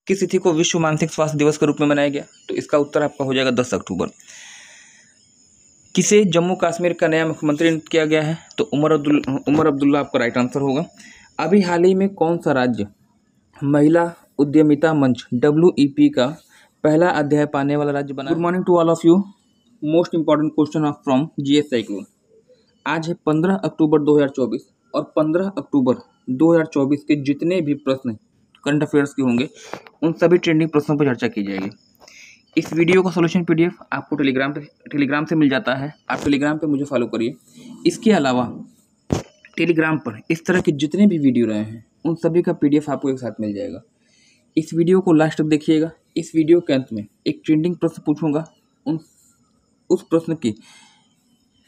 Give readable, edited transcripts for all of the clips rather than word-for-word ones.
किस तिथि को विश्व मानसिक स्वास्थ्य दिवस के रूप में मनाया गया? तो इसका उत्तर आपका हो जाएगा 10 अक्टूबर। किसे जम्मू कश्मीर का नया मुख्यमंत्री नियुक्त किया गया है? तो उमर अब्दुल्ला आपका राइट आंसर होगा। अभी हाल ही में कौन सा राज्य महिला उद्यमिता मंच WEP का पहला अध्याय पाने वाला राज्य बना? Good morning to all of you. Most important question of from GS cyclone. आज है 15 अक्टूबर 2024 और 15 अक्टूबर 2024 के जितने भी प्रश्न करंट अफेयर्स के होंगे उन सभी ट्रेंडिंग प्रश्नों पर चर्चा की जाएगी। इस वीडियो का सॉल्यूशन PDF आपको टेलीग्राम से मिल जाता है। आप टेलीग्राम पे मुझे फॉलो करिए। इसके अलावा टेलीग्राम पर इस तरह के जितने भी वीडियो रहे हैं उन सभी का PDF आपको एक साथ मिल जाएगा। इस वीडियो को लास्ट तक देखिएगा। इस वीडियो के अंत में एक ट्रेंडिंग प्रश्न पूछूंगा, उस प्रश्न की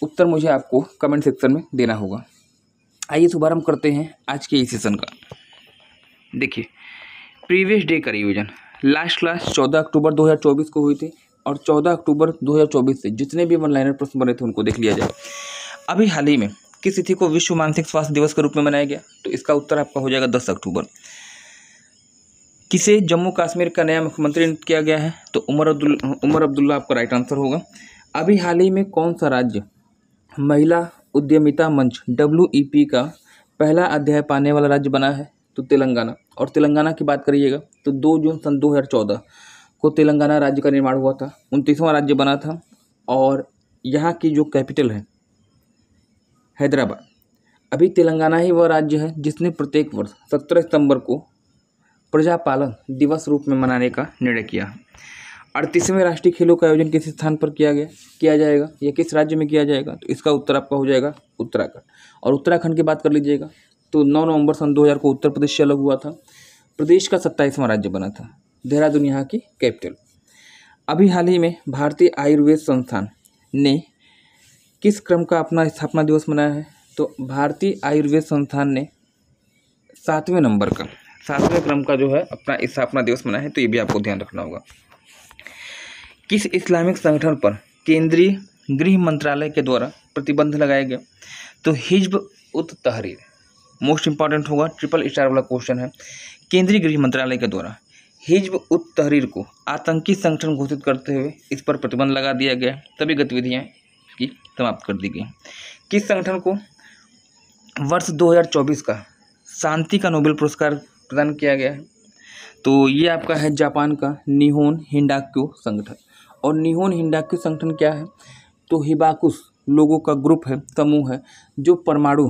उत्तर मुझे आपको कमेंट सेक्शन में देना होगा। आइए शुभारंभ करते हैं आज के इस सेशन का। देखिए, प्रीवियस डे का रिवीजन लास्ट क्लास 14 अक्टूबर 2024 को हुई थी और 14 अक्टूबर 2024 से जितने भी वन लाइनर प्रश्न बने थे उनको देख लिया जाए। अभी हाल ही में किस तिथि को विश्व मानसिक स्वास्थ्य दिवस के रूप में मनाया गया? तो इसका उत्तर आपका हो जाएगा 10 अक्टूबर। किसे जम्मू कश्मीर का नया मुख्यमंत्री नियुक्त किया गया है? तो उमर अब्दुल्ला आपका राइट आंसर होगा। अभी हाल ही में कौन सा राज्य महिला उद्यमिता मंच WEP का पहला अध्याय पाने वाला राज्य बना है? तो तेलंगाना। और तेलंगाना की बात करिएगा तो 2 जून सन 2014 को तेलंगाना राज्य का निर्माण हुआ था। 29वां राज्य बना था और यहाँ की जो कैपिटल है हैदराबाद। अभी तेलंगाना ही वह राज्य है जिसने प्रत्येक वर्ष 17 सितंबर को प्रजापालन दिवस रूप में मनाने का निर्णय किया। 38वें राष्ट्रीय खेलों का आयोजन किस स्थान पर किया जाएगा या किस राज्य में किया जाएगा? तो इसका उत्तर आपका हो जाएगा उत्तराखंड। और उत्तराखंड की बात कर लीजिएगा तो 9 नवंबर सन 2000 को उत्तर प्रदेश से अलग हुआ था। प्रदेश का 27वां राज्य बना था। देहरादून यहाँ की कैपिटल। अभी हाल ही में भारतीय आयुर्वेद संस्थान ने किस क्रम का अपना स्थापना दिवस मनाया है? तो भारतीय आयुर्वेद संस्थान ने 7वें क्रम का जो है अपना स्थापना दिवस मनाया है। तो ये भी आपको ध्यान रखना होगा। किस इस्लामिक संगठन पर केंद्रीय गृह मंत्रालय के द्वारा प्रतिबंध लगाया गया? तो हिज्ब उत तहरीर। मोस्ट इंपॉर्टेंट होगा, ट्रिपल स्टार वाला क्वेश्चन है। केंद्रीय गृह मंत्रालय के द्वारा हिज्ब उत तहरीर को आतंकी संगठन घोषित करते हुए इस पर प्रतिबंध लगा दिया गया। सभी गतिविधियां की समाप्त कर दी गई। किस संगठन को वर्ष 2024 का शांति का नोबेल पुरस्कार प्रदान किया गया है? तो ये आपका है जापान का निहोन हिंडाक्यू संगठन। और निहोन हिंडाक्यू संगठन क्या है? तो हिबाकुस लोगों का ग्रुप है, समूह है, जो परमाणु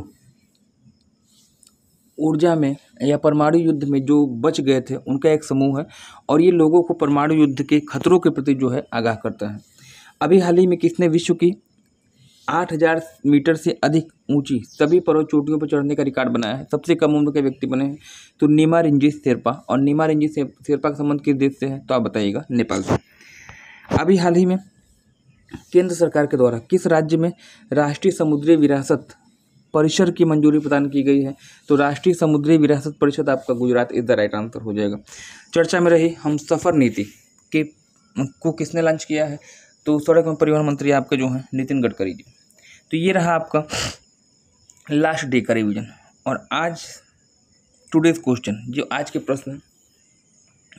ऊर्जा में या परमाणु युद्ध में जो बच गए थे उनका एक समूह है और ये लोगों को परमाणु युद्ध के खतरों के प्रति जो है आगाह करता है। अभी हाल ही में किसने विश्व की 8000 मीटर से अधिक ऊंची सभी पर्वत चोटियों पर चढ़ने का रिकॉर्ड बनाया है? सबसे कम उम्र के व्यक्ति बने हैं तो नीमा रिंजी शेरपा। और नीमा रिंजी शेरपा का संबंध किस देश से है? तो आप बताइएगा, नेपाल से। अभी हाल ही में केंद्र सरकार के द्वारा किस राज्य में राष्ट्रीय समुद्री विरासत परिषद की मंजूरी प्रदान की गई है? तो राष्ट्रीय समुद्री विरासत परिषद आपका Gujarat is the right answer हो जाएगा। चर्चा में रही हम सफ़र नीति को किसने लॉन्च किया है? तो सड़क एवं परिवहन मंत्री आपके जो हैं नितिन गडकरी जी। तो ये रहा आपका लास्ट डे का रिवीजन। और आज टुडेज क्वेश्चन जो आज के प्रश्न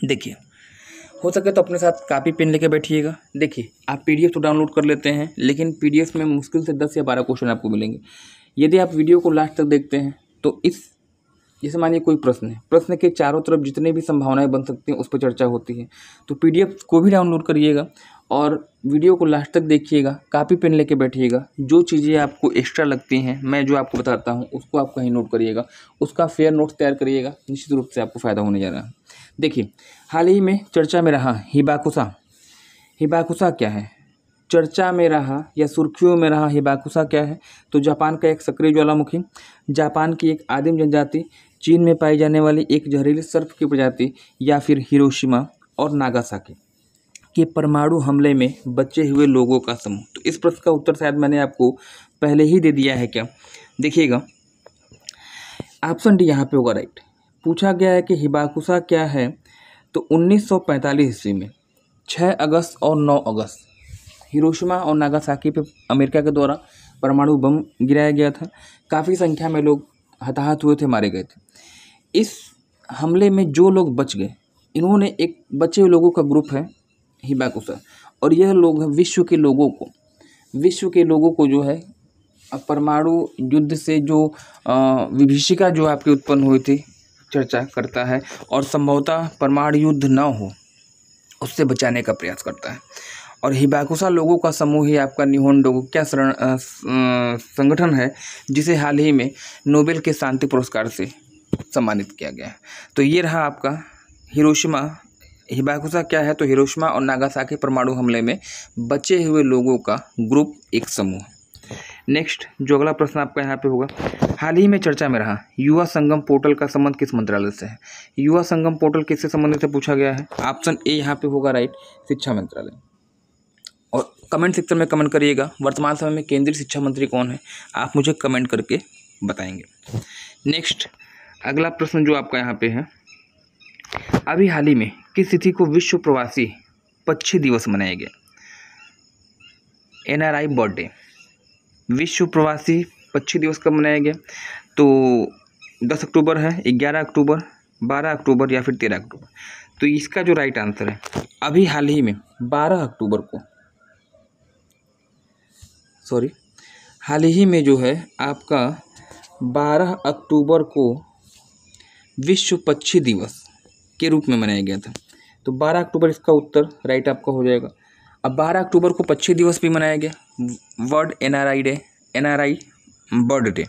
देखिए, हो सके तो अपने साथ कापी पेन लेके बैठिएगा। देखिए, आप PDF तो डाउनलोड कर लेते हैं लेकिन PDF में मुश्किल से 10 या 12 क्वेश्चन आपको मिलेंगे। यदि आप वीडियो को लास्ट तक देखते हैं तो जैसे मानिए कोई प्रश्न है, प्रश्न के चारों तरफ जितने भी संभावनाएं बन सकती हैं उस पर चर्चा होती है। तो PDF को भी डाउनलोड करिएगा और वीडियो को लास्ट तक देखिएगा, कापी पेन लेके बैठिएगा। जो चीज़ें आपको एक्स्ट्रा लगती हैं, मैं जो आपको बताता हूँ उसको आप कहीं नोट करिएगा, उसका फेयर नोट्स तैयार करिएगा। निश्चित रूप से आपको फ़ायदा होने जा रहा है। देखिए, हाल ही में चर्चा में रहा हिबाकुसा क्या है? चर्चा में रहा या सुर्खियों में रहा हिबाकुसा क्या है? तो जापान का एक सक्रिय ज्वालामुखी, जापान की एक आदिम जनजाति, चीन में पाई जाने वाली एक जहरीले सर्प की प्रजाति, या फिर हिरोशिमा और नागासाकी के परमाणु हमले में बचे हुए लोगों का समूह। तो इस प्रश्न का उत्तर शायद मैंने आपको पहले ही दे दिया है क्या? देखिएगा, ऑप्शन डी यहाँ पे होगा राइट। पूछा गया है कि हिबाकुसा क्या है? तो 1945 ईस्वी में 6 अगस्त और 9 अगस्त हिरोशिमा और नागासाकी पे अमेरिका के द्वारा परमाणु बम गिराया गया था। काफ़ी संख्या में लोग हताहत हुए थे, मारे गए थे। इस हमले में जो लोग बच गए इन्होंने एक बचे हुए लोगों का ग्रुप है हिबाकुसा, और यह लोग हैं विश्व के लोगों को जो है परमाणु युद्ध से जो विभीषिका जो आपकी उत्पन्न हुई थी चर्चा करता है, और संभवतः परमाणु युद्ध न हो उससे बचाने का प्रयास करता है। और हिबाकुसा लोगों का समूह ही आपका निहोन डोगो क्या संगठन है जिसे हाल ही में नोबेल के शांति पुरस्कार से सम्मानित किया गया है। तो ये रहा आपका हिरोशिमा। हिबाकुसा क्या है, तो हिरोशिमा और नागासाकी परमाणु हमले में बचे हुए लोगों का ग्रुप, एक समूह। नेक्स्ट जो अगला प्रश्न आपका यहाँ पे होगा, हाल ही में चर्चा में रहा युवा संगम पोर्टल का संबंध किस मंत्रालय से है? युवा संगम पोर्टल किससे संबंधित है पूछा गया है। ऑप्शन ए यहाँ पे होगा राइट, शिक्षा मंत्रालय। और कमेंट सेक्शन में कमेंट करिएगा वर्तमान समय में केंद्रीय शिक्षा मंत्री कौन है, आप मुझे कमेंट करके बताएंगे। नेक्स्ट अगला प्रश्न जो आपका यहाँ पे है, अभी हाल ही में किस तिथि को विश्व प्रवासी पक्षी दिवस मनाया गया? NRI birthday. विश्व प्रवासी पक्षी दिवस कब मनाया गया? तो 10 अक्टूबर है, 11 अक्टूबर, 12 अक्टूबर या फिर 13 अक्टूबर। तो इसका जो राइट आंसर है अभी हाल ही में 12 अक्टूबर को, हाल ही में जो है आपका 12 अक्टूबर को विश्व पक्षी दिवस के रूप में मनाया गया था। तो 12 अक्टूबर इसका उत्तर राइट आपका हो जाएगा। अब 12 अक्टूबर को पक्षी दिवस भी मनाया गया, वर्ल्ड NRI बर्ड डे,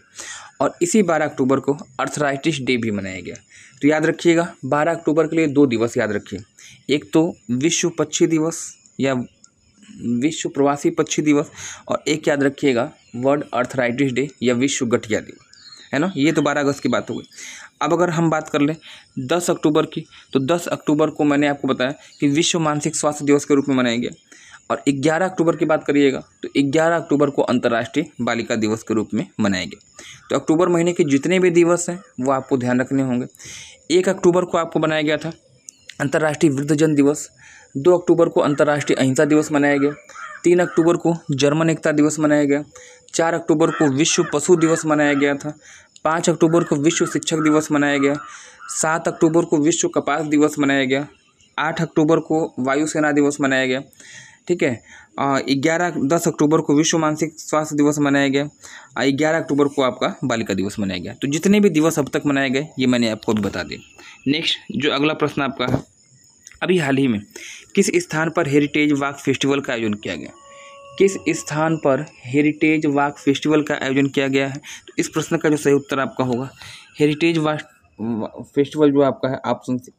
और इसी 12 अक्टूबर को अर्थराइटिस डे भी मनाया गया। तो याद रखिएगा 12 अक्टूबर के लिए 2 दिवस याद रखिए, एक तो विश्व पक्षी दिवस या विश्व प्रवासी पक्षी दिवस, और एक याद रखिएगा वर्ल्ड अर्थराइटिस डे या विश्व गठिया दिवस, है ना। ये तो 12 अगस्त की बात हो गई। अब अगर हम बात कर लें 10 अक्टूबर की, तो 10 अक्टूबर को मैंने आपको बताया कि विश्व मानसिक स्वास्थ्य दिवस के रूप में मनाया गया। और 11 अक्टूबर की बात करिएगा तो 11 अक्टूबर को अंतर्राष्ट्रीय बालिका दिवस के रूप में मनाया गया। तो अक्टूबर महीने के जितने भी दिवस हैं वो आपको ध्यान रखने होंगे। 1 अक्टूबर को आपको बनाया गया था अंतर्राष्ट्रीय वृद्धजन दिवस, 2 अक्टूबर को अंतर्राष्ट्रीय अहिंसा दिवस मनाया गया, 3 अक्टूबर को जर्मन एकता दिवस मनाया गया, 4 अक्टूबर को विश्व पशु दिवस मनाया गया था, 5 अक्टूबर को विश्व शिक्षक दिवस मनाया गया, 7 अक्टूबर को विश्व कपास दिवस मनाया गया, 8 अक्टूबर को वायुसेना दिवस मनाया गया, ठीक है। 10 अक्टूबर को विश्व मानसिक स्वास्थ्य दिवस मनाया गया, 11 अक्टूबर को आपका बालिका दिवस मनाया गया। तो जितने भी दिवस अब तक मनाए गए ये मैंने आपको बता दिए। नेक्स्ट जो अगला प्रश्न आपका है, अभी हाल ही में किस स्थान पर हेरिटेज वॉक फेस्टिवल का आयोजन किया गया? किस स्थान पर हेरिटेज वॉक फेस्टिवल का आयोजन किया गया है? तो इस प्रश्न का जो सही उत्तर आपका होगा हेरिटेज वॉक फेस्टिवल जो आपका है ऑप्शन सी,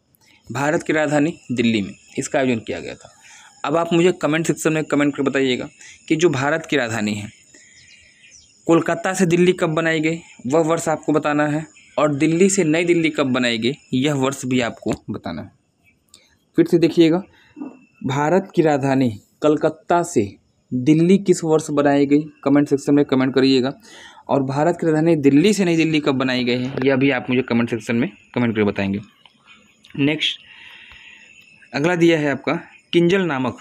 भारत की राजधानी दिल्ली में इसका आयोजन किया गया था। अब आप मुझे कमेंट सेक्शन में कमेंट कर बताइएगा कि जो भारत की राजधानी है कोलकाता से दिल्ली कब बनाई गई वह वर्ष आपको बताना है, और दिल्ली से नई दिल्ली कब बनाई गई यह वर्ष भी आपको बताना है। फिर से देखिएगा, भारत की राजधानी कलकत्ता से दिल्ली किस वर्ष बनाई गई, कमेंट सेक्शन में कमेंट करिएगा। और भारत की राजधानी दिल्ली से नई दिल्ली कब बनाई गई है यह भी आप मुझे कमेंट सेक्शन में कमेंट करके बताएंगे। नेक्स्ट अगला दिया है आपका, किंजल नामक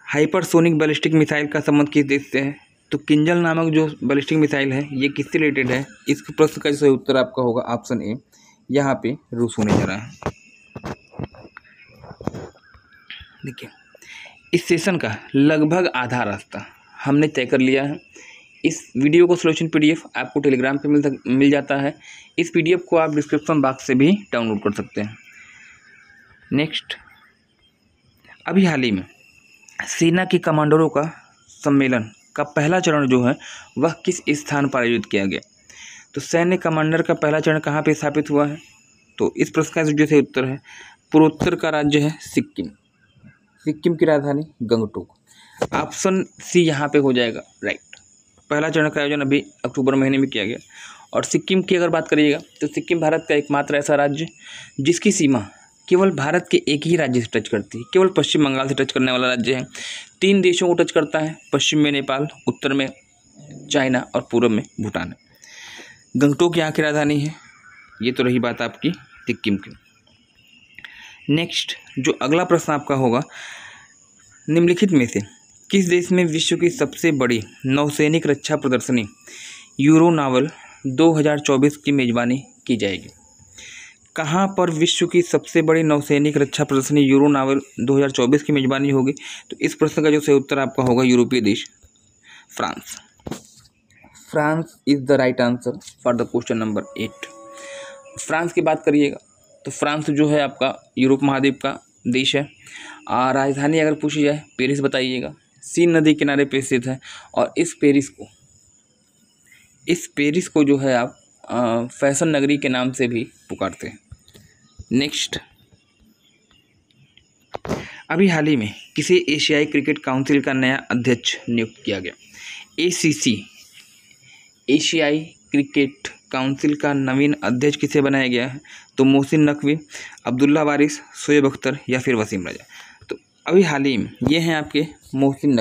हाइपरसोनिक बैलिस्टिक मिसाइल का संबंध किस देश से है? तो किंजल नामक जो बैलिस्टिक मिसाइल है ये किससे रिलेटेड है? इस प्रश्न का सही उत्तर आपका होगा ऑप्शन ए, यहाँ पे रूस होने जा रहा है। देखिए इस सेशन का लगभग आधा रास्ता हमने तय कर लिया है। इस वीडियो को सॉल्यूशन PDF आपको टेलीग्राम पे मिल जाता है। इस PDF को आप डिस्क्रिप्शन बॉक्स से भी डाउनलोड कर सकते हैं। नेक्स्ट अभी हाल ही में सेना के कमांडरों का सम्मेलन का पहला चरण जो है वह किस स्थान पर आयोजित किया गया? तो सैन्य कमांडर का पहला चरण कहाँ पे स्थापित हुआ है? तो इस प्रश्न का जो सही उत्तर है पूर्वोत्तर का राज्य है सिक्किम, सिक्किम की राजधानी गंगटोक। ऑप्शन सी यहाँ पे हो जाएगा राइट। पहला चरण का आयोजन अभी अक्टूबर महीने में किया गया। और सिक्किम की अगर बात करिएगा तो सिक्किम भारत का एकमात्र ऐसा राज्य जिसकी सीमा केवल भारत के एक ही राज्य से टच करती है, केवल पश्चिम बंगाल से टच करने वाला राज्य है। 3 देशों को टच करता है, पश्चिम में नेपाल, उत्तर में चाइना और पूर्व में भूटान है। गंगटोक यहाँ की राजधानी है। ये तो रही बात आपकी सिक्किम की। नेक्स्ट जो अगला प्रश्न आपका होगा, निम्नलिखित में से किस देश में विश्व की सबसे बड़ी नौसैनिक रक्षा प्रदर्शनी यूरो नावल 2024 की मेजबानी की जाएगी? कहाँ पर विश्व की सबसे बड़ी नौसैनिक रक्षा प्रदर्शनी यूरो नावल 2024 की मेजबानी होगी? तो इस प्रश्न का जो सही उत्तर आपका होगा यूरोपीय देश France. France is the right answer for the question number 8। France की बात करिएगा तो फ्रांस जो है आपका यूरोप महाद्वीप का देश है। राजधानी अगर पूछी जाए पेरिस बताइएगा, सीन नदी किनारे पे स्थित है। और इस पेरिस को जो है आप फैशन नगरी के नाम से भी पुकारते हैं। नेक्स्ट, अभी हाल ही में किसी एशियाई क्रिकेट काउंसिल का नया अध्यक्ष नियुक्त किया गया? ACC एशियाई क्रिकेट काउंसिल का नवीन अध्यक्ष किसे बनाया गया है? तो मोहसिन नकवी, अब्दुल्ला वारिस, शोएब अख्तर या फिर वसीम रजा। तो अभी हाल ही में ये हैं आपके मोहसिन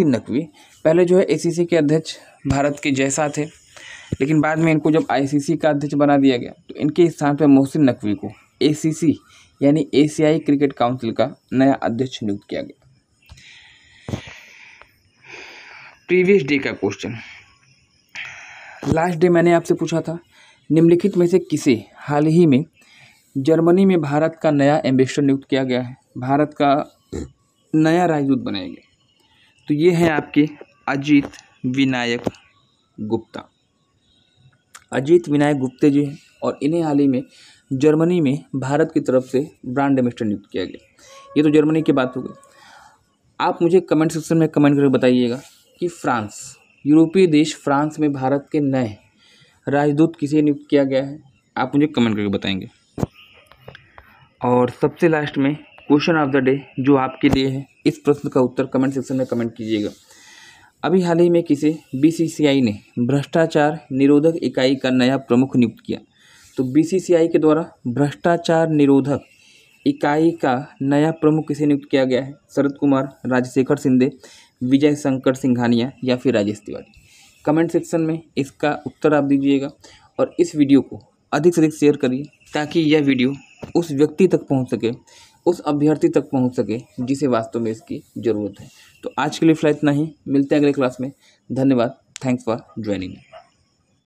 नकवी पहले जो है ACC के अध्यक्ष भारत के जैसा थे, लेकिन बाद में इनको जब ICC का अध्यक्ष बना दिया गया तो इनके स्थान पर मोहसिन नकवी को ACC यानी एशियाई क्रिकेट काउंसिल का नया अध्यक्ष नियुक्त किया गया। प्रीवियस डे का क्वेश्चन, लास्ट डे मैंने आपसे पूछा था निम्नलिखित में से किसे हाल ही में जर्मनी में भारत का नया एम्बेसडर नियुक्त किया गया है, भारत का नया राजदूत बनाया गया? तो ये हैं आपके अजीत विनायक गुप्ता जी हैं और इन्हें हाल ही में जर्मनी में भारत की तरफ से ब्रांड एम्बेसडर नियुक्त किया गया। ये तो जर्मनी की बात हो गई। आप मुझे कमेंट सेक्शन में कमेंट करके बताइएगा कि यूरोपीय देश फ्रांस में भारत के नए राजदूत किसे नियुक्त किया गया है? आप मुझे कमेंट करके बताएंगे। और सबसे लास्ट में क्वेश्चन ऑफ द डे जो आपके लिए है, इस प्रश्न का उत्तर कमेंट सेक्शन में कमेंट कीजिएगा। अभी हाल ही में किसे BCCI ने भ्रष्टाचार निरोधक इकाई का नया प्रमुख नियुक्त किया? तो BCCI के द्वारा भ्रष्टाचार निरोधक इकाई का नया प्रमुख किसे नियुक्त किया गया है? शरद कुमार, राजशेखर शिंदे, विजय शंकर सिंघानिया या फिर राजेश तिवारी? कमेंट सेक्शन में इसका उत्तर आप दीजिएगा और इस वीडियो को अधिक से अधिक शेयर करिए ताकि यह वीडियो उस व्यक्ति तक पहुंच सके, उस अभ्यर्थी तक पहुंच सके जिसे वास्तव में इसकी ज़रूरत है। तो आज के लिए इतना ही, मिलते हैं अगले क्लास में। धन्यवाद। Thanks for joining.